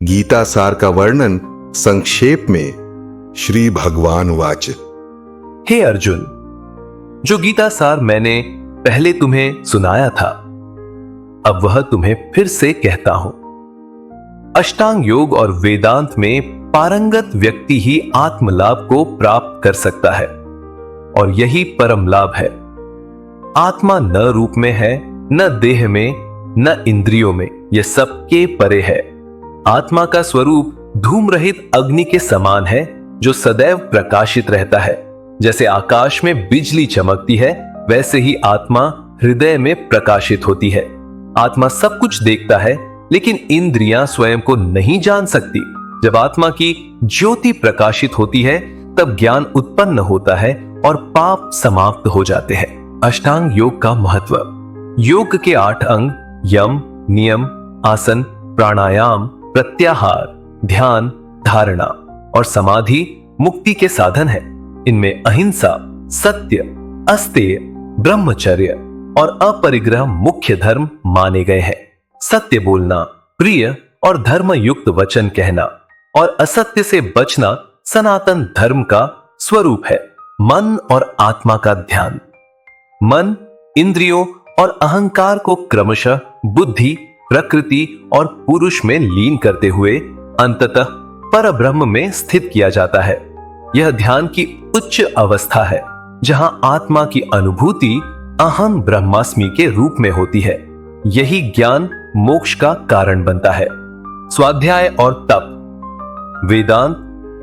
गीता सार का वर्णन संक्षेप में श्री भगवान वाच। हे अर्जुन, जो गीता सार मैंने पहले तुम्हें सुनाया था, अब वह तुम्हें फिर से कहता हूं। अष्टांग योग और वेदांत में पारंगत व्यक्ति ही आत्मलाभ को प्राप्त कर सकता है और यही परम लाभ है। आत्मा न रूप में है, न देह में, न इंद्रियों में, यह सबके परे है। आत्मा का स्वरूप धूम रहित अग्नि के समान है, जो सदैव प्रकाशित रहता है। जैसे आकाश में बिजली चमकती है, वैसे ही आत्मा हृदय में प्रकाशित होती है। आत्मा सब कुछ देखता है, लेकिन इंद्रियां स्वयं को नहीं जान सकती। जब आत्मा की ज्योति प्रकाशित होती है, तब ज्ञान उत्पन्न होता है और पाप समाप्त हो जाते हैं। अष्टांग योग का महत्व। योग के 8 अंग यम, नियम, आसन, प्राणायाम, प्रत्याहार, ध्यान, धारणा और समाधि मुक्ति के साधन है। इनमें अहिंसा, सत्य, अस्तेय, ब्रह्मचर्य और अपरिग्रह मुख्य धर्म माने गए हैं। सत्य बोलना, प्रिय और धर्म युक्त वचन कहना और असत्य से बचना सनातन धर्म का स्वरूप है। मन और आत्मा का ध्यान। मन इंद्रियों और अहंकार को क्रमशः बुद्धि, प्रकृति और पुरुष में लीन करते हुए अंततः परब्रह्म में स्थित किया जाता है। यह ध्यान की उच्च अवस्था है, जहां आत्मा की अनुभूति अहम ब्रह्मास्मि के रूप में होती है। यही ज्ञान मोक्ष का कारण बनता है। स्वाध्याय और तप। वेदांत,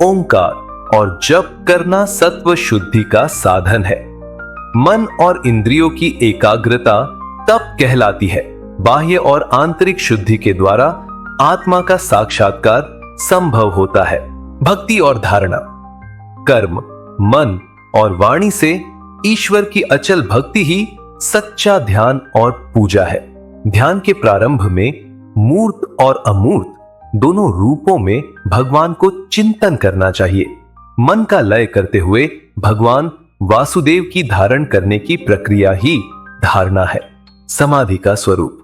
ओंकार और जप करना सत्व शुद्धि का साधन है। मन और इंद्रियों की एकाग्रता तप कहलाती है। बाह्य और आंतरिक शुद्धि के द्वारा आत्मा का साक्षात्कार संभव होता है। भक्ति और धारणा। कर्म, मन और वाणी से ईश्वर की अचल भक्ति ही सच्चा ध्यान और पूजा है। ध्यान के प्रारंभ में मूर्त और अमूर्त दोनों रूपों में भगवान को चिंतन करना चाहिए। मन का लय करते हुए भगवान वासुदेव की धारण करने की प्रक्रिया ही धारणा है। समाधि का स्वरूप।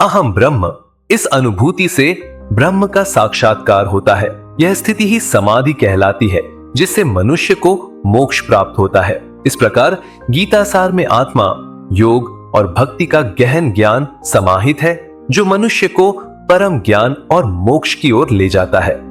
अहम ब्रह्म, इस अनुभूति से ब्रह्म का साक्षात्कार होता है। यह स्थिति ही समाधि कहलाती है, जिससे मनुष्य को मोक्ष प्राप्त होता है। इस प्रकार गीता सार में आत्मा, योग और भक्ति का गहन ज्ञान समाहित है, जो मनुष्य को परम ज्ञान और मोक्ष की ओर ले जाता है।